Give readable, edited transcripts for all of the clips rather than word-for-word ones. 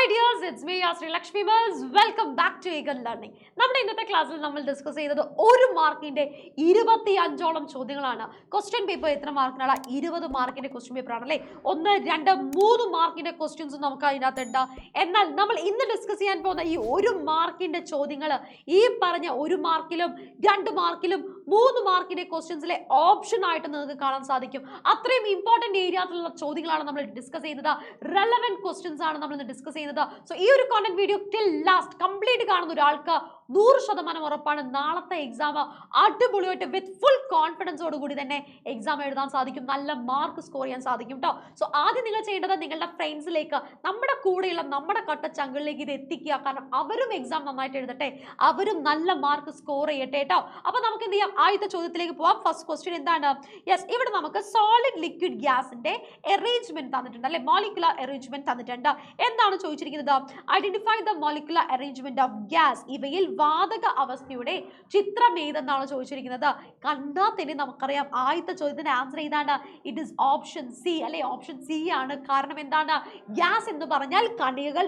Hi dears, it's me Asri Lakshmi Bas. Welcome back to Eagle Learning. നമ്മുടെ ഇന്നത്തെ ക്ലാസ്സിൽ നമ്മൾ ഡിസ്കസ് ചെയ്തത് ഒരു മാർക്കിന്റെ 25ഓളം ചോദ്യങ്ങളാണ്. ക്വസ്റ്റ്യൻ പേപ്പർ എത്ര മാർക്കിനാണ്? 20 മാർക്കിന്റെ ക്വസ്റ്റ്യൻ പേപ്പർ ആണല്ലേ. 1, 2, 3 മാർക്കിന്റെ ക്വസ്റ്റ്യൻസ് നമുക്ക് അതിനകത്തുണ്ട്. എന്നാൽ നമ്മൾ ഇന്ന് ഡിസ്കസ് ചെയ്യാൻ പോകുന്ന ഈ ഒരു മാർക്കിന്റെ ചോദ്യങ്ങൾ ഈ പറഞ്ഞ 1 മാർക്കിലും 2 മാർക്കിലും 3 മാർക്കിന്റെ ക്വസ്റ്റ്യൻസിലെ ഓപ്ഷൻ ആയിട്ട് നിങ്ങൾക്ക് കാണാൻ സാധിക്കും. അത്രയും ഇമ്പോർട്ടന്റ് ഏരിയാസിലുള്ള ചോദ്യങ്ങളാണ് നമ്മൾ ഡിസ്കസ് ചെയ്യുന്നത്. റെലവെന്റ് ക്വസ്റ്റ്യൻസ് ആണ് നമ്മൾ ഡിസ്കസ് ചെയ്യുന്നത്. സോ ഈ ഒരു content video till last complete കാണുന്ന ഒരാൾക്ക് 100% ഉറപ്പാണ് നാളത്തെ എക്സാം അടിപൊളിയായിട്ട് വിത്ത് ഫുൾ കോൺഫിഡൻസോട് കൂടി തന്നെ എക്സാം എഴുതാൻ സാധിക്കും, നല്ല മാർക്ക് സ്കോർ ചെയ്യാൻ സാധിക്കും കേട്ടോ. സോ ആദ്യം നിങ്ങൾ ചെയ്യേണ്ടത് നിങ്ങളുടെ ഫ്രണ്ട്സിലേക്ക്, നമ്മുടെ കൂടെയുള്ള നമ്മുടെ കട്ട ചങ്കളിലേക്ക് ഇത് എത്തിക്കുക. കാരണം അവരും എക്സാം നന്നായിട്ട് എഴുതട്ടെ, അവരും നല്ല മാർക്ക് സ്കോർ ചെയ്യട്ടെ കേട്ടോ. അപ്പൊ നമുക്ക് എന്ത് ചെയ്യാം, ആദ്യത്തെ ചോദ്യത്തിലേക്ക് പോവാം. ഫസ്റ്റ് ക്വസ്റ്റ്യൻ എന്താണ്? യെസ്, ഇവിടെ നമുക്ക് സോളിഡ് ലിക്വിഡ് ഗ്യാസിന്റെ അറേഞ്ച്മെന്റ് തന്നിട്ടുണ്ട് അല്ലെ, മോളിക്കുലർ അറേഞ്ച്മെന്റ് തന്നിട്ടുണ്ട്. എന്താണ് ചോദിച്ചിരിക്കുന്നത്? Identify the molecular arrangement of gas. ഇവയിൽ വാതക അവസ്ഥയുടെ ചിത്രം ഏതെന്നാണ് ചോദിച്ചിരിക്കുന്നത്. കണ്ടാൽ തന്നെ നമുക്കറിയാം ആദ്യത്തെ ചോദ്യത്തിന്റെ ആൻസർ ഏതാണ്? ഇറ്റ് ഇസ് ഓപ്ഷൻ സി അല്ലെ. ഓപ്ഷൻ സി ആണ്. കാരണം എന്താണ്? ഗ്യാസ് എന്ന് പറഞ്ഞാൽ കണികകൾ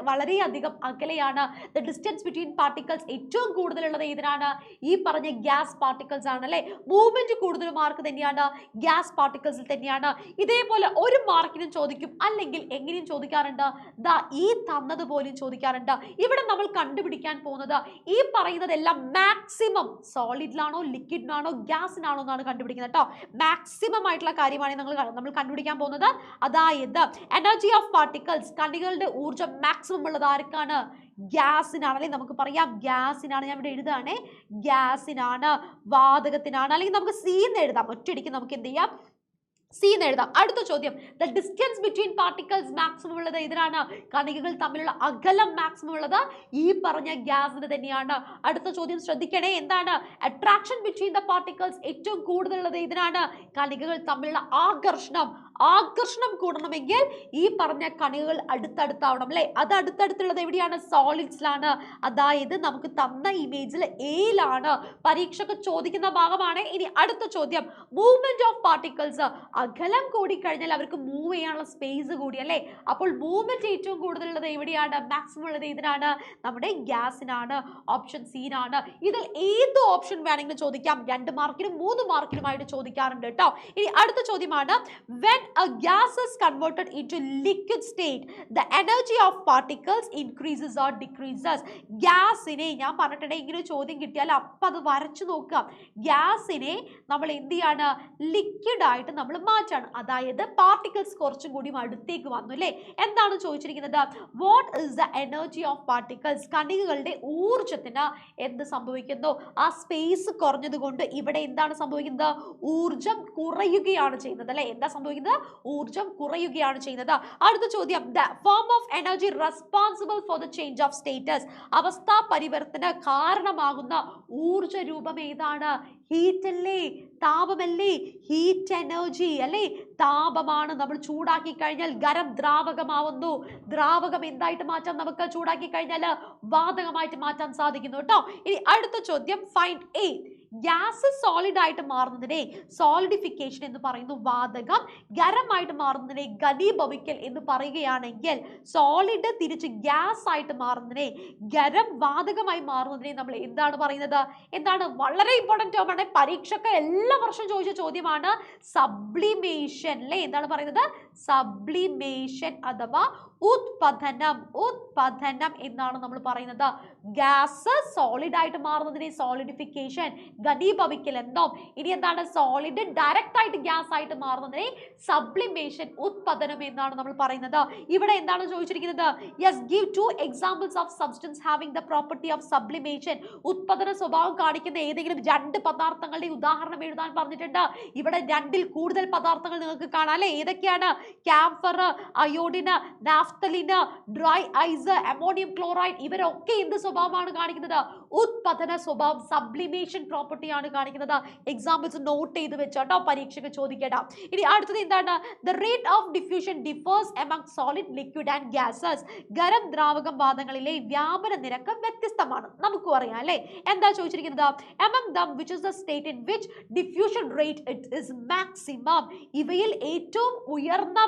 വളരെയധികം അകലെയാണ്. ദ ഡിസ്റ്റൻസ് ബിറ്റ്വീൻ പാർട്ടിക്കിൾസ് ഏറ്റവും കൂടുതലുള്ളത് ഏതിനാണ്? ഈ പറഞ്ഞ ഗ്യാസ് പാർട്ടിക്കിൾസ് ആണ് അല്ലെ. മൂവ്മെന്റ് കൂടുതൽ മാർക്ക് തന്നെയാണ് ഗ്യാസ് പാർട്ടിക്കിൾസിൽ തന്നെയാണ്. ഇതേപോലെ ഒരു മാർക്കിനും ചോദിക്കും, അല്ലെങ്കിൽ എങ്ങനെയും ചോദിക്കാറുണ്ട്, ദാ ഈ തന്നത് പോലും ചോദിക്കാറുണ്ട്. ഇവിടെ നമ്മൾ കണ്ടുപിടിക്കാൻ പോകുന്നത് ഈ പറയുന്നതെല്ലാം മാക്സിമം സോളിഡിലാണോ ലിക്വിഡിനാണോ ഗ്യാസിനാണോ എന്നാണ് കണ്ടുപിടിക്കുന്നത് കേട്ടോ. മാക്സിമം ആയിട്ടുള്ള കാര്യമാണ് നമ്മൾ കണ്ടുപിടിക്കാൻ പോകുന്നത്. അതായത് എനർജി ഓഫ് പാർട്ടിക്കിൾസ്, കണികളുടെ ഊർജ്ജം മാക്സിമം ഉള്ളത് ആർക്കാണ്? ഗ്യാസിനാണ് അല്ലെ. നമുക്ക് പറയാം ഗ്യാസിനാണ്. ഞാൻ ഇവിടെ എഴുതുകയാണേ, ഗ്യാസിനാണ്, വാതകത്തിനാണ്. അല്ലെങ്കിൽ നമുക്ക് സി എന്ന് എഴുതാം, ഒറ്റയടിക്ക് നമുക്ക് എന്ത് ചെയ്യാം, സി എന്ന് എഴുതാം. അടുത്ത ചോദ്യം, the distance between particles maximum ഉള്ളത് ഇതിനാണ്. കണികകൾ തമ്മിലുള്ള അകലം മാക്സിമം ഉള്ളത് ഈ പറഞ്ഞ ഗ്യാസിന് തന്നെയാണ്. അടുത്ത ചോദ്യം ശ്രദ്ധിക്കണേ, എന്താണ്? അട്രാക്ഷൻ ബിറ്റ്വീൻ ദ പാർട്ടിക്കിൾസ് ഏറ്റവും കൂടുതലുള്ളത് ഇതിനാണ്. കണികകൾ തമ്മിലുള്ള ആകർഷണം കൂടണമെങ്കിൽ ഈ പറഞ്ഞ കണികകൾ അടുത്തടുത്താവണം അല്ലെ. അത് അടുത്തടുത്തുള്ളത് എവിടെയാണ്? സോളിഡ്സിലാണ്. അതായത് നമുക്ക് തന്ന ഇമേജിൽ എയിലാണ്. പരീക്ഷയ്ക്ക് ചോദിക്കുന്ന ഭാഗമാണ്. ഇനി അടുത്ത ചോദ്യം, മൂവ്മെന്റ് ഓഫ് പാർട്ടിക്കിൾസ്. അകലം കൂടിക്കഴിഞ്ഞാൽ അവർക്ക് മൂവ് ചെയ്യാനുള്ള സ്പേസ് കൂടി അല്ലെ. അപ്പോൾ മൂവ്മെന്റ് ഏറ്റവും കൂടുതലുള്ളത് എവിടെയാണ്? മാക്സിമം ഉള്ളത് ഇതിനാണ്, നമ്മുടെ ഗ്യാസിനാണ്. ഓപ്ഷൻ സീനാണ്. ഇതിൽ ഏത് ഓപ്ഷൻ വേണമെങ്കിലും ചോദിക്കാം. 2 മാർക്കിനും 3 മാർക്കിനുമായിട്ട് ചോദിക്കാറുണ്ട് കേട്ടോ. ഇനി അടുത്ത ചോദ്യമാണ്, when a gas is converted into liquid state, the energy of particles increases or decreases. ഗ്യാസിനെ ഞാൻ പറഞ്ഞിട്ടുണ്ട്, ഇങ്ങനെ ചോദ്യം കിട്ടിയാൽ അപ്പം അത് വരച്ചു നോക്കാം. ഗ്യാസിനെ നമ്മൾ എന്ത് ചെയ്യാണ്? ലിക്വിഡ് ആയിട്ട് നമ്മൾ മാറ്റാണ്. അതായത് പാർട്ടിക്കിൾസ് കുറച്ചും കൂടി അടുത്തേക്ക് വന്നു അല്ലേ. എന്താണ് ചോദിച്ചിരിക്കുന്നത്? What is the energy of particles. കണികകളുടെ ഊർജത്തിന് എന്ത് സംഭവിക്കുന്നു? ആ സ്പേസ് കുറഞ്ഞത് കൊണ്ട് ഇവിടെ എന്താണ് സംഭവിക്കുന്നത്? ഊർജം കുറയുകയാണ് ചെയ്യുന്നത് അല്ലെ. എന്താ സംഭവിക്കുന്നത്? ഊർജം കുറയുകയാണ് ചെയ്യുന്നത്. അടുത്ത ചോദ്യം, the form of energy responsible for the change of states. അവസ്ഥാ പരിവർത്തന കാരണമാകുന്ന ഊർജ രൂപം ഏതാണ്? ഹീറ്റ് അല്ലേ, താപമല്ലേ. ഹീറ്റ് എനർജി അല്ലേ, താപമാണ്. നമ്മൾ ചൂടാക്കി കഴിഞ്ഞാൽ ഖരം ദ്രാവകമാവുന്നു. ദ്രാവകം എന്തായിട്ട് മാറ്റാം? നമുക്ക് ചൂടാക്കി കഴിഞ്ഞാൽ വാതകമായിട്ട് മാറ്റാൻ സാധിക്കുന്നു കേട്ടോ. ഇനി അടുത്ത ചോദ്യം, ഫൈൻഡ് എ. ഗ്യാസ് സോളിഡ് ആയിട്ട് മാറുന്നതിനെ സോളിഡിഫിക്കേഷൻ എന്ന് പറയുന്നു. വാതകം ഖരമായിട്ട് മാറുന്നതിനെ ഘനീഭവിക്കൽ എന്ന് പറയുകയാണെങ്കിൽ, സോളിഡ് തിരിച്ച് ഗ്യാസ് ആയിട്ട് മാറുന്നതിനെ, ഖരം വാതകമായി മാറുന്നതിനെ നമ്മൾ എന്താണ് പറയുന്നത്? എന്താണ്? വളരെ ഇമ്പോർട്ടന്റ് ടേം ആണ്. പരീക്ഷയ്ക്ക് എല്ലാ വർഷവും ചോദിച്ച ചോദ്യമാണ്. സബ്ലിമേഷൻ അല്ലേ. എന്താണ് പറയുന്നത്? സബ്ലിമേഷൻ അഥവാ ഉത്പതനം എന്നാണ് നമ്മൾ പറയുന്നത്. ഗ്യാസ് സോളിഡ് ആയിട്ട് മാറുന്നതിനെ സോളിഡിഫിക്കേഷൻ, ഘനീഭവിക്കൽ എന്നും, ഇനി എന്താണ്? സോളിഡ് ഡയറക്റ്റ് ആയിട്ട് ഗ്യാസ് ആയിട്ട് മാറുന്നതിനെ സബ്ലിമേഷൻ, ഉത്പതനം എന്നാണ് നമ്മൾ പറയുന്നത്. ഇവിടെ എന്താണ് ചോദിച്ചിരിക്കുന്നത്? Yes, give 2 examples of substance having the property of sublimation. ഉത്പതന സ്വഭാവം കാണിക്കുന്ന ഏതെങ്കിലും 2 പദാർത്ഥങ്ങളുടെ ഉദാഹരണം എഴുതാൻ പറഞ്ഞിട്ടുണ്ട്. ഇവിടെ 2ൽ കൂടുതൽ പദാർത്ഥങ്ങൾ നിങ്ങൾക്ക് കാണാം അല്ലെ. ഏതൊക്കെയാണ്? Camphor, iodine, naphthalene, dry ice, ammonium chloride. ഇവരൊക്കെ എന്ത് സ്വഭാവമാണ് കാണിക്കുന്നത്? ഉത്പതന സ്വഭാവം, സബ്ലിമേഷൻ പ്രോപ്പർട്ടി ആണ് കാണിക്കുന്നത്. എക്സാമ്പിൾസ് നോട്ട് ചെയ്ത് വെച്ചോട്ടോ, പരീക്ഷയ്ക്ക് ചോദിക്കട്ടോ. ഇനി അടുത്തത് എന്താണ്? The rate of diffusion differs among solid, liquid and gases. ഖരം, ദ്രാവകം, വാതകങ്ങളിലെ വ്യാപന നിരക്ക് വ്യത്യസ്തമാണ്. നമുക്കും അറിയാം അല്ലേ. എന്താ ചോദിച്ചിരിക്കുന്നത്? Among them which is the state in which diffusion rate it is maximum. ഇവയിൽ ഏറ്റവും ഉയർന്ന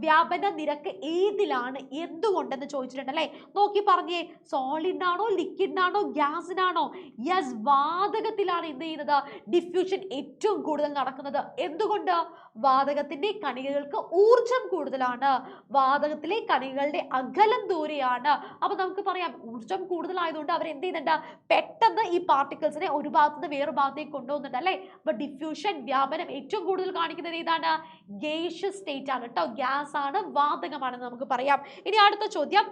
വ്യാപന നിരക്ക് ഏതിലാണ്, എന്തുകൊണ്ടെന്ന് ചോദിച്ചിട്ടുണ്ട് അല്ലെ. നോക്കി പറഞ്ഞേ, സോളിഡിനാണോ ലിക്വിഡിനാണോ ഗ്യാസിനാണോ? യെസ്, വാതകത്തിലാണ് എന്ത് ചെയ്യുന്നത്, ഡിഫ്യൂഷൻ ഏറ്റവും കൂടുതൽ നടക്കുന്നത്. എന്തുകൊണ്ട്? വാതകത്തിന്റെ കണികകൾക്ക് ഊർജം കൂടുതലാണ്, വാതകത്തിലെ കണികകളുടെ അകലം ദൂരെയാണ്. അപ്പൊ നമുക്ക് പറയാം ഊർജം കൂടുതലായതുകൊണ്ട് അവർ എന്ത് ചെയ്യുന്നുണ്ട്, പെട്ടെന്ന് ഈ പാർട്ടിക്കിൾസിനെ ഒരു ഭാഗത്ത് നിന്ന് വേറെ ഭാഗത്തേക്ക് കൊണ്ടുപോകുന്നുണ്ട് അല്ലെ. അപ്പൊ ഡിഫ്യൂഷൻ വ്യാപനം ഏറ്റവും കൂടുതൽ കാണിക്കുന്നത് ഏതാണ്? ഗേഷ്യസ് സ്റ്റേറ്റ് ആണ് കേട്ടോ, ഗ്യാസ് ആണ്, വാതകമാണെന്ന് നമുക്ക് പറയാം. ഇനി അടുത്ത ചോദ്യം,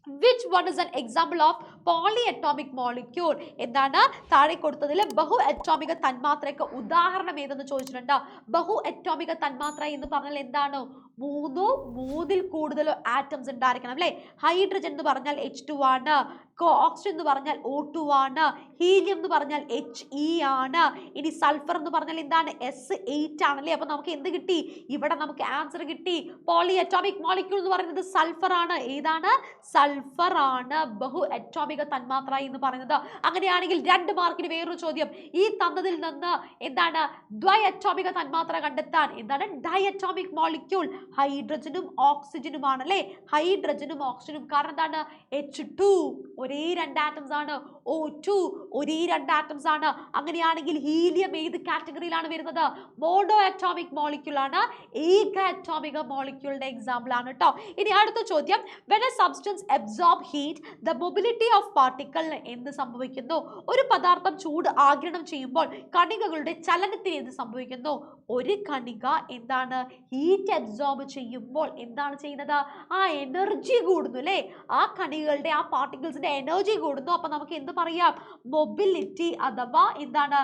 which one is an example of polyatomic molecule? എന്താണ് താഴെ കൊടുത്തതിൽ ബഹു അറ്റോമിക തന്മാത്രയ്ക്ക് ഉദാഹരണം ഏതെന്ന് ചോദിച്ചിട്ടുണ്ട്. ബഹു അറ്റോമിക തന്മാത്ര എന്ന് പറഞ്ഞാൽ എന്താണ്? മൂന്നിൽ കൂടുതലോ ആറ്റംസ് ഉണ്ടായിരിക്കണം അല്ലെ. ഹൈഡ്രജൻ എന്ന് പറഞ്ഞാൽ H2 ആണ്, ഓക്സിജൻ എന്ന് പറഞ്ഞാൽ O2 ആണ്, ഹീലിയം എന്ന് പറഞ്ഞാൽ He ആണ്, ഇനി സൾഫർ എന്ന് പറഞ്ഞാൽ എന്താണ്? S8 ആണല്ലേ. അപ്പൊ നമുക്ക് എന്ത് കിട്ടി? ഇവിടെ നമുക്ക് ആൻസർ കിട്ടി. പോളി അറ്റോമിക് മോളിക്യൂൾ എന്ന് പറയുന്നത് സൾഫർ ആണ്. ഏതാണ്? സൾഫർ ആണ് ബഹു അറ്റോമിക തന്മാത്ര എന്ന് പറയുന്നത്. അങ്ങനെയാണെങ്കിൽ 2 മാർക്കിന് വേറൊരു ചോദ്യം. ഈ തന്നതിൽ നിന്ന് എന്താണ് ദ്വൈഅറ്റോമിക തന്മാത്ര കണ്ടെത്താൻ? എന്താണ് ഡയറ്റോമിക് മോളിക്യൂൾ? ഹൈഡ്രജനും ഓക്സിജനും ആണല്ലേ. ഹൈഡ്രജനും ഓക്സിജനും, കാരണം എന്താണ്? H2 ഒരേ 2 ആറ്റംസ് ആണ്, O2 ഒരേ 2 ആറ്റംസ് ആണ്. അങ്ങനെയാണെങ്കിൽ ഹീലിയം ഏത് കാറ്റഗറിയിലാണ് വരുന്നത്? മോണോ അറ്റോമിക് മോളിക്യൂൾ ആണ്, ഏക അറ്റോമിക മോളിക്യൂളിന്റെ എക്സാമ്പിൾ ആണ് കേട്ടോ. ഇനി അടുത്ത ചോദ്യം, when a substance absorb heat the mobility of particle എന്ത് സംഭവിക്കുന്നു? ഒരു പദാർത്ഥം ചൂട് ആഗിരണം ചെയ്യുമ്പോൾ കണികകളുടെ ചലനത്തിന് എന്ത് സംഭവിക്കുന്നു? ഒരു കണിക എന്താണ് ഹീറ്റ് അബ്സോർബ് ചെയ്യുമ്പോൾ എന്താണ് ചെയ്യുന്നത്? ആ എനർജി കൂടുന്നു അല്ലേ. ആ കണികളുടെ ആ പാർട്ടിക്കിൾസിന്റെ എനർജി കൂടുന്നു. അപ്പൊ നമുക്ക് എന്ത് പറയാം? മൊബിലിറ്റി അഥവാ എന്താണ്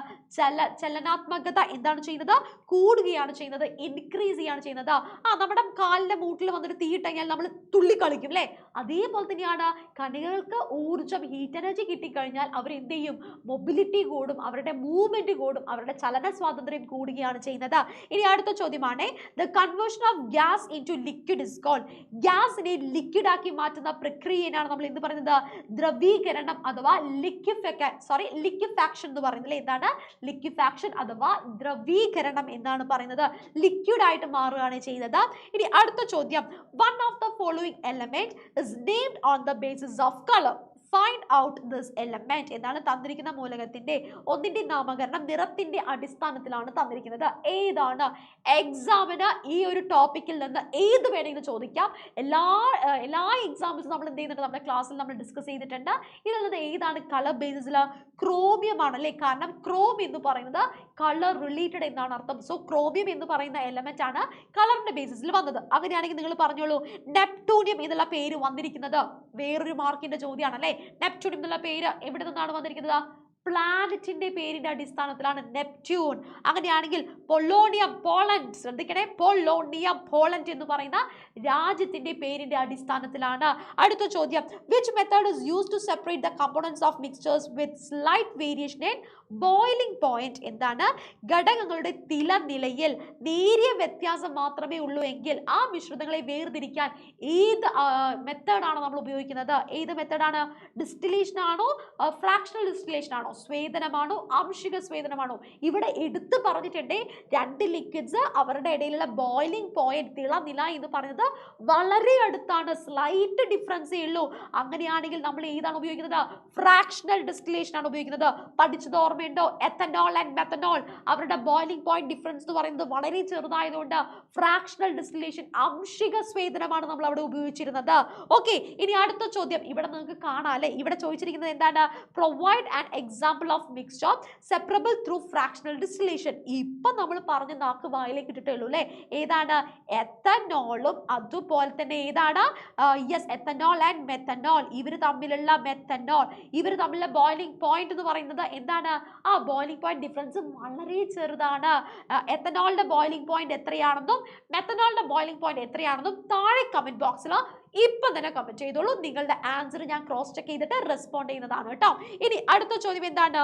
ചലനാത്മകത എന്താണ് ചെയ്യുന്നത്? കൂടുകയാണ് ചെയ്യുന്നത്, ഇൻക്രീസ് ചെയ്യാണ് ചെയ്യുന്നത്. നമ്മുടെ കാലിന്റെ മൂട്ടിൽ വന്നിട്ട് തീയിട്ടഴിഞ്ഞാൽ നമ്മൾ തുള്ളി കളിക്കും അല്ലേ. അതേപോലെ തന്നെയാണ് കണികൾക്ക് ഊർജം, ഹീറ്റ് എനർജി കിട്ടിക്കഴിഞ്ഞാൽ അവർ എന്ത് ചെയ്യും? മൊബിലിറ്റി കൂടും, അവരുടെ മൂവ്മെന്റ് കൂടും, അവരുടെ ചലന സ്വാതന്ത്ര്യം കൂടുകയാണ് ചെയ്യുന്നത്. ഇനി അടുത്ത ചോദ്യമാണ്, the conversion of gas into liquid is called. ഗ്യാസിനെ ലിക്വിഡ് ആക്കി മാറ്റുന്ന പ്രക്രിയയാണ് നമ്മൾ എന്ത് പറയുന്നത്? ദ്രവീകരണം അഥവാ ലിക്വിഫാക്ഷൻ എന്ന് പറയുന്നത്. എന്താണ് ലിക്വിഫാക്ഷൻ അഥവാ ദ്രവീകരണം എന്നാണ് പറയുന്നത്. ലിക്വിഡ് ആയിട്ട് മാറുകയാണ് ചെയ്യുന്നത്. ഇനി അടുത്ത ചോദ്യം, one of the following element is named on the basis of color. Find out this element. എന്താണ് തന്നിരിക്കുന്ന മൂലകത്തിന്റെ ഒന്നിന്റെ നാമകരണം നിറത്തിന്റെ അടിസ്ഥാനത്തിലാണ് തന്നിരിക്കുന്നത്. ഏതാണ്? എക്സാമിന് ഈ ഒരു ടോപ്പിക്കിൽ നിന്ന് ഏത് വേണമെങ്കിലും ചോദിക്കാം. എല്ലാ എക്സാമ്പിൾസും നമ്മൾ എന്ത് ചെയ്യുന്നുണ്ട്? നമ്മുടെ ക്ലാസ്സിൽ നമ്മൾ ഡിസ്കസ് ചെയ്തിട്ടുണ്ട്. ഇതിൽ നിന്ന് ഏതാണ് കളർ ബേസിസിൽ? ക്രോമിയം ആണല്ലേ. കാരണം ക്രോം എന്ന് പറയുന്നത് കളർ റിലേറ്റഡ് എന്നാണ് അർത്ഥം. സോ ക്രോമിയം എന്ന് പറയുന്ന എലമെന്റ് ആണ് കളറിന്റെ ബേസിസിൽ വന്നത്. അങ്ങനെയാണെങ്കിൽ നിങ്ങൾ പറഞ്ഞോളൂ, നെപ്റ്റൂണിയം എന്നുള്ള പേര് വന്നിരിക്കുന്നത് വേറൊരു മാർക്കിന്റെ ചോദ്യമാണ് അല്ലേ. നെപ്റ്റ്യൂൺ എന്നുള്ള പേര് എവിടെ നിന്നാണ് വന്നിരിക്കുന്നത്? പ്ലാനറ്റിന്റെ പേരിന്റെ അടിസ്ഥാനത്തിലാണ് നെപ്റ്റ്യൂൺ. അങ്ങനെയാണെങ്കിൽ പൊളോണിയം, പോളണ്ട്, ശ്രദ്ധിക്കണേ, പൊളോണിയം പോളണ്ട് എന്ന് പറയുന്ന രാജ്യത്തിന്റെ പേരിന്റെ അടിസ്ഥാനത്തിലാണ്. അടുത്ത ചോദ്യം, which method is used to separate the components of mixtures with slight variation in boiling point? എന്താണ്? ഘടകങ്ങളുടെ നിലയിൽ നേരിയ വ്യത്യാസം മാത്രമേ ഉള്ളൂ എങ്കിൽ ആ മിശ്രിതങ്ങളെ വേർതിരിക്കാൻ ഏത് മെത്തേഡാണ് നമ്മൾ ഉപയോഗിക്കുന്നത്? ഏത് മെത്തേഡാണ്? ഡിസ്റ്റിലേഷൻ ആണോ, ഫ്രാക്ഷണൽ ഡിസ്റ്റിലേഷൻ ആണോ, സ്വേദനമാണോ, ആംശിക സ്വേദനമാണോ? ഇവിടെ എടുത്തു പറഞ്ഞിട്ടുണ്ട് 2 ലിക്വിഡ്സ് അവരുടെ ഇടയിലുള്ള ബോയിലിംഗ് പോയിന്റ് തിളനില എന്ന് പറയുന്നത് വളരെ അടുത്താണ്, സ്ലൈറ്റ് ഡിഫറൻസേ ഉള്ളൂ. അങ്ങനെയാണെങ്കിൽ നമ്മൾ ഏതാണ് ഉപയോഗിക്കുന്നത്? ഫ്രാക്ഷണൽ ഡിസ്റ്റിലേഷൻ ആണ് ഉപയോഗിക്കുന്നത്. പഠിച്ചത് ഓർമ്മയുണ്ടോ? എത്തനോൾ ആൻഡ് മെത്തനോൾ അവരുടെ ബോയിലിംഗ് പോയിന്റ് ഡിഫറൻസ് എന്ന് പറയുന്നത് വളരെ ചെറുതായതുകൊണ്ട് ഫ്രാക്ഷണൽ ഡിസ്റ്റിലേഷൻ, ആംശിക സ്വേദനമാണ് നമ്മൾ അവിടെ ഉപയോഗിച്ചിരുന്നത്. ഓക്കെ, ഇനി അടുത്ത ചോദ്യം ഇവിടെ നിങ്ങൾക്ക് കാണാം അല്ലെ. ഇവിടെ ചോദിച്ചിരിക്കുന്നത് എന്താണ്? Provide an example of mixture separable through fractional distillation. ഇപ്പൊ നമ്മൾ പറഞ്ഞ നാക്ക് വായിലേക്ക് ഇട്ടിട്ടേ ഉള്ളൂ അല്ലെ. ഏതാണ്? എത്തനോളും അതുപോലെ തന്നെ ഏതാണ്? Yes, ethanol and methanol. ഇവർ തമ്മിലുള്ള ബോയിലിംഗ് പോയിന്റ് എന്ന് പറയുന്നത് എന്താണ്? ആ ബോയിലിംഗ് പോയിന്റ് ഡിഫറൻസ് വളരെ ചെറുതാണ്. എത്തനോളിന്റെ ബോയിലിംഗ് പോയിന്റ് എത്രയാണെന്നും മെത്തനോളിന്റെ ബോയിലിംഗ് പോയിന്റ് എത്രയാണെന്നും താഴെ കമന്റ് ബോക്സിൽ ഇപ്പം തന്നെ കമന്റ് ചെയ്തോളൂ. നിങ്ങളുടെ ആൻസർ ഞാൻ ക്രോസ് ചെക്ക് ചെയ്തിട്ട് റെസ്പോണ്ട് ചെയ്യുന്നതാണ് കേട്ടോ. ഇനി അടുത്ത ചോദ്യം എന്താണ്?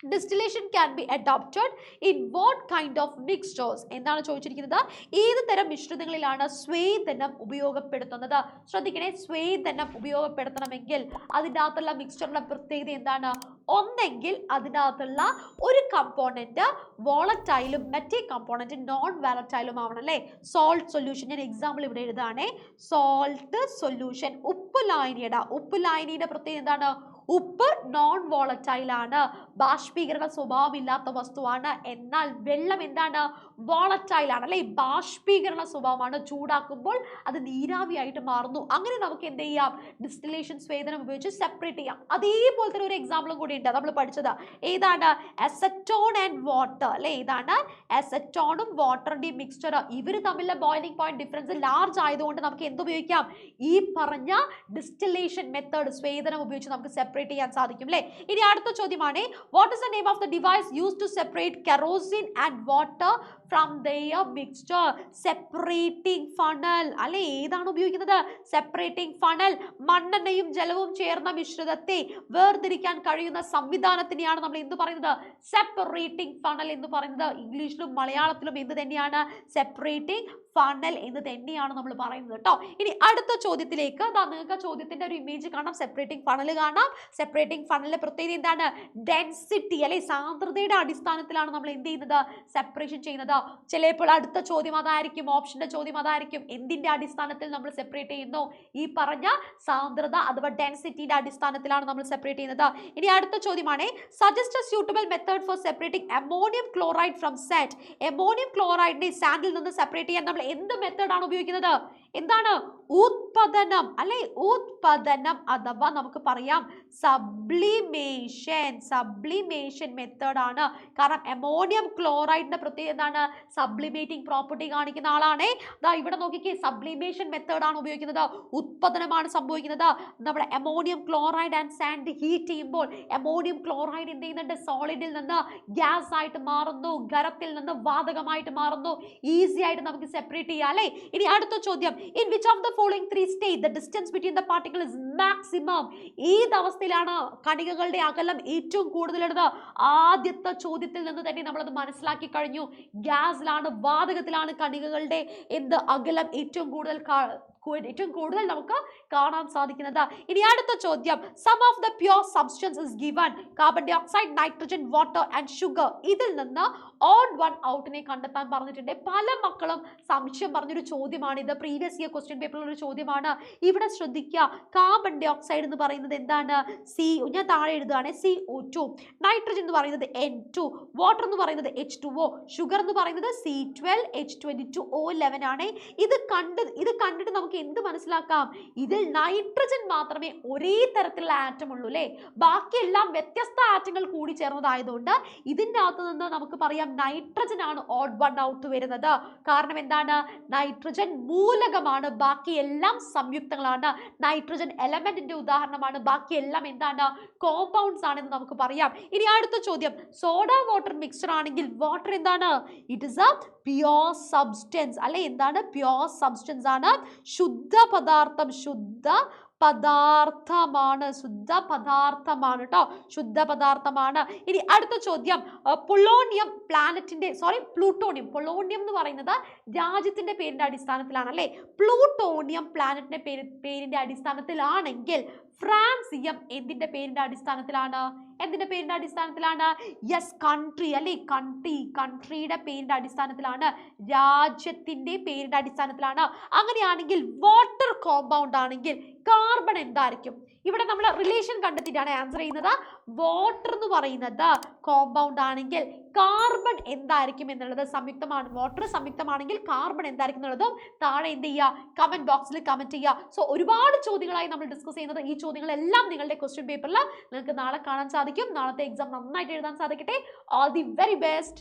Distillation can be adopted in what kind of mixtures? എന്താണ് ചോദിച്ചിരിക്കുന്നത്? ഏത് തരം മിശ്രിതങ്ങളിലാണ് സ്വേദനം ഉപയോഗപ്പെടുത്തുന്നത്? ശ്രദ്ധിക്കണേ, സ്വേദനം ഉപയോഗപ്പെടുത്തണമെങ്കിൽ അതിൻ്റെ അകത്തുള്ള മിക്സ്ചറിന്റെ പ്രത്യേകത എന്താണ്? ഒന്നെങ്കിൽ അതിനകത്തുള്ള ഒരു കമ്പോണന്റ് വോളറ്റൈലും മറ്റേ കമ്പോണന്റ് നോൺ വോളറ്റൈലും ആവണം അല്ലേ. സോൾട്ട് സൊല്യൂഷൻ, ഞാൻ എക്സാമ്പിൾ ഇവിടെ എഴുതാണേ. സോൾട്ട് സൊല്യൂഷൻ, ഉപ്പ് ലായനിയുടെ പ്രത്യേകത എന്താണ്? ഉപ്പ് നോൺ വോളറ്റൈൽ ആണ്, ബാഷ്പീകരണ സ്വഭാവം ഇല്ലാത്ത വസ്തുവാണ്. എന്നാൽ വെള്ളം എന്താണ്? വോളറ്റൈൽ ആണ് അല്ലെ, ബാഷ്പീകരണ സ്വഭാവമാണ്. ചൂടാക്കുമ്പോൾ അത് നീരാവിയായിട്ട് മാറുന്നു. അങ്ങനെ നമുക്ക് എന്ത് ചെയ്യാം? ഡിസ്റ്റിലേഷൻ സ്വേദനം ഉപയോഗിച്ച് സെപ്പറേറ്റ് ചെയ്യാം. അതേപോലെ തന്നെ ഒരു എക്സാമ്പിളും കൂടി ഉണ്ട് നമ്മൾ പഠിച്ചത്. ഏതാണ്? അസറ്റോൺ ആൻഡ് വാട്ടർ അല്ലെ. ഏതാണ്? അസറ്റോണും വാട്ടറിന്റെയും മിക്സ്ചർ. ഇവർ തമ്മിലുള്ള ബോയിലിംഗ് പോയിന്റ് ഡിഫറൻസ് ലാർജ് ആയതുകൊണ്ട് നമുക്ക് എന്ത് ഉപയോഗിക്കാം? ഈ പറഞ്ഞ ഡിസ്റ്റിലേഷൻ മെത്തേഡ്, സ്വേദനം ഉപയോഗിച്ച് നമുക്ക് സെപ്പറേറ്റ് ചെയ്യാൻ സാധിക്കും അല്ലേ. ഇനി അടുത്ത ചോദ്യമാണ്, what is the name of the device used to separate kerosene and water from their mixture? Separating funnel അല്ലെ. ഏതാണ് ഉപയോഗിക്കുന്നത്? Separating funnel. മണ്ണെണ്ണയും ജലവും ചേർന്ന മിശ്രിതത്തെ വേർതിരിക്കാൻ കഴിയുന്ന സംവിധാനത്തിനെയാണ് നമ്മൾ എന്ത് പറയുന്നത്? സെപ്പറേറ്റിംഗ് ഫണൽ എന്ന് പറയുന്നത്. ഇംഗ്ലീഷിലും മലയാളത്തിലും എന്ത് തന്നെയാണ്? സെപ്പറേറ്റിംഗ് ഫണൽ എന്ന് തന്നെയാണ് നമ്മൾ പറയുന്നത് കേട്ടോ. ഇനി അടുത്ത ചോദ്യത്തിലേക്ക്, നിങ്ങൾക്ക് ചോദ്യത്തിന്റെ ഒരു ഇമേജ് കാണാം, സെപ്പറേറ്റിംഗ് ഫണൽ കാണാം. സെപ്പറേറ്റിംഗ് ഫണലിന്റെ പ്രത്യേകത എന്താണ്? ഡെൻസിറ്റി അല്ലെ, സാന്ദ്രതയുടെ അടിസ്ഥാനത്തിലാണ് നമ്മൾ എന്ത് ചെയ്യുന്നത്? സെപ്പറേഷൻ ചെയ്യുന്നത്. ചിലപ്പോൾ അടുത്ത ചോദ്യം അതായിരിക്കും, ഓപ്ഷന്റെ ചോദ്യം അതായിരിക്കും. എന്തിന്റെ അടിസ്ഥാനത്തിൽ നമ്മൾ സെപ്പറേറ്റ് ചെയ്യുന്നു? ഈ പറഞ്ഞ സാന്ദ്രത അഥവാ ഡെൻസിറ്റിയുടെ അടിസ്ഥാനത്തിലാണ് നമ്മൾ സെപ്പറേറ്റ് ചെയ്യുന്നത്. ഇനി അടുത്ത ചോദ്യമാണ്, suggest a suitable method for separating ammonium chloride from sand. Ammonium ക്ലോറൈഡിനെ സാൻഡിൽ നിന്ന് സെപ്പറേറ്റ് ചെയ്യാൻ നമ്മൾ എന്ത് മെത്തേഡാണ് ഉപയോഗിക്കുന്നത്? എന്താണ്? ഉത്പതനം അല്ലെ. ഉത്പതനം അഥവാ നമുക്ക് പറയാം സബ്ലിമേഷൻ മെത്തേഡ് ആണ്. കാരണം അമോണിയം ക്ലോറൈഡിന്റെ പ്രത്യേകത എന്താണ്? സബ്ലിമേറ്റിംഗ് പ്രോപ്പർട്ടി കാണിക്കുന്ന ആളാണ്. ഇവിടെ നോക്കിക്കേ, സബ്ലിമേഷൻ മെത്തേഡ് ആണ് ഉപയോഗിക്കുന്നത്. ഉത്പതനമാണ് സംഭവിക്കുന്നത്. നമ്മുടെ ammonium chloride and sand heat ചെയ്യുമ്പോൾ അമോണിയം ക്ലോറൈഡ് എന്ത് ചെയ്യുന്നുണ്ട്? സോളിഡിൽ നിന്ന് ഗ്യാസ് ആയിട്ട് മാറുന്നു, ഖരത്തിൽ നിന്ന് വാതകമായിട്ട് മാറുന്നു. ഈസി ആയിട്ട് നമുക്ക് സെപ്പറേറ്റ് ചെയ്യാം അല്ലെ. ഇനി അടുത്ത ചോദ്യം, in which of the following three state the distance between the particle is maximum? ഏത് അവസ്ഥയിലാണ് കണികകളുടെ അകലം ഏറ്റവും കൂടുതലുള്ളത്? ആദ്യത്തെ ചോദ്യത്തിൽ നിന്ന് തന്നെ നമ്മളത് മനസ്സിലാക്കി കഴിഞ്ഞു. ഗ്യാസിലാണ്, വാതകത്തിലാണ് കണികകളുടെ എന്ത് അകലം ഏറ്റവും കൂടുതൽ നമുക്ക് കാണാൻ സാധിക്കുന്നത്. ഇനി അടുത്ത ചോദ്യം, some of the pure substance is given carbon dioxide, nitrogen, water and sugar. ഇതിൽ നിന്ന് ഓഡ് വൺ ഔട്ടിനെ കണ്ടെത്താൻ പറഞ്ഞിട്ടുണ്ട്. പല മക്കളും സംശയം പറഞ്ഞൊരു ചോദ്യമാണ് ഇത്. പ്രീവിയസ് ഇയർ ക്വസ്റ്റ്യൻ പേപ്പറിൽ ഒരു ചോദ്യമാണ്. ഇവിടെ ശ്രദ്ധിക്കുക, കാർബൺ ഡൈ ഓക്സൈഡ് എന്ന് പറയുന്നത് എന്താണ്? ഞാൻ താഴെ എഴുതുകയാണ്, CO2. നൈട്രജൻ എന്ന് പറയുന്നത് N2, വാട്ടർ എന്ന് പറയുന്നത് H2O, ഷുഗർ എന്ന് പറയുന്നത് C12, H22O11 ആണ്. ഇത് കണ്ടിട്ട് നമുക്ക് എന്ത് മനസ്സിലാക്കാം? ഇതിൽ നൈട്രജൻ മാത്രമേ ഒരേ തരത്തിലുള്ള ആറ്റം ഉള്ളൂ അല്ലേ. ബാക്കിയെല്ലാം വ്യത്യസ്ത ആറ്റങ്ങൾ കൂടി ചേർന്നതായതുകൊണ്ട് ഇതിൻ്റെ അകത്ത് നിന്ന് നമുക്ക് പറയാം നൈട്രജൻ ആണ് ഓഡ് വൺ ഔട്ട് വരുന്നത്. കാരണം എന്താണ്? നൈട്രജൻ മൂലകമാണ്, ബാക്കിയെല്ലാം സംയുക്തങ്ങളാണ്. നൈട്രജൻ എലമെന്റിന്റെ ഉദാഹരണമാണ്, ബാക്കിയെല്ലാം എന്താണ്? കോമ്പൗണ്ട്സ് ആണെന്ന് നമുക്ക് പറയാം. ഇനി അടുത്ത ചോദ്യം, സോഡ വാട്ടർ മിക്സ്ചർ ആണെങ്കിൽ വാട്ടർ എന്താണ്? It is A pure substance അല്ലെ. എന്താണ്? പ്യൂർ സബ്സ്റ്റൻസ് ആണ്. ശുദ്ധ പദാർത്ഥമാണ് കേട്ടോ, ശുദ്ധ പദാർത്ഥമാണ്. ഇനി അടുത്ത ചോദ്യം, പ്ലൂട്ടോണിയം എന്ന് പറയുന്നത് രാജ്യത്തിന്റെ പേരിന്റെ അടിസ്ഥാനത്തിലാണ് അല്ലെ. പ്ലൂട്ടോണിയം പ്ലാനറ്റിന്റെ പേരിന്റെ അടിസ്ഥാനത്തിലാണെങ്കിൽ ഫ്രാൻസിയം എന്തിന്റെ പേരിന്റെ അടിസ്ഥാനത്തിലാണ്? യെസ്, കൺട്രി അല്ലെ. കൺട്രിയുടെ പേരിന്റെ അടിസ്ഥാനത്തിലാണ്, രാജ്യത്തിന്റെ പേരിന്റെ അടിസ്ഥാനത്തിലാണ്. അങ്ങനെയാണെങ്കിൽ വാട്ടർ കോമ്പൗണ്ട് ആണെങ്കിൽ കാർബൺ എന്തായിരിക്കും? ഇവിടെ നമ്മൾ റിലേഷൻ കണ്ടെത്തിയിട്ടാണ് ആൻസർ ചെയ്യുന്നത്. വാട്ടർ എന്ന് പറയുന്നത് കോമ്പൗണ്ട് ആണെങ്കിൽ കാർബൺ എന്തായിരിക്കും എന്നുള്ളത് സംയുക്തമാണ്. വാട്ടർ സംയുക്തമാണെങ്കിൽ കാർബൺ എന്തായിരിക്കും എന്നുള്ളതും താഴെ എന്ത് ചെയ്യുക? കമന്റ് ബോക്സിൽ കമന്റ് ചെയ്യുക. സോ ഒരുപാട് ചോദ്യങ്ങളായി നമ്മൾ ഡിസ്കസ് ചെയ്യുന്നത്. ഈ ചോദ്യങ്ങളെല്ലാം നിങ്ങളുടെ ക്വസ്റ്റ്യൻ പേപ്പറിൽ നിങ്ങൾക്ക് നാളെ കാണാൻ സാധിക്കും. നാളത്തെ എക്സാം നന്നായിട്ട് എഴുതാൻ സാധിക്കട്ടെ. All the very best.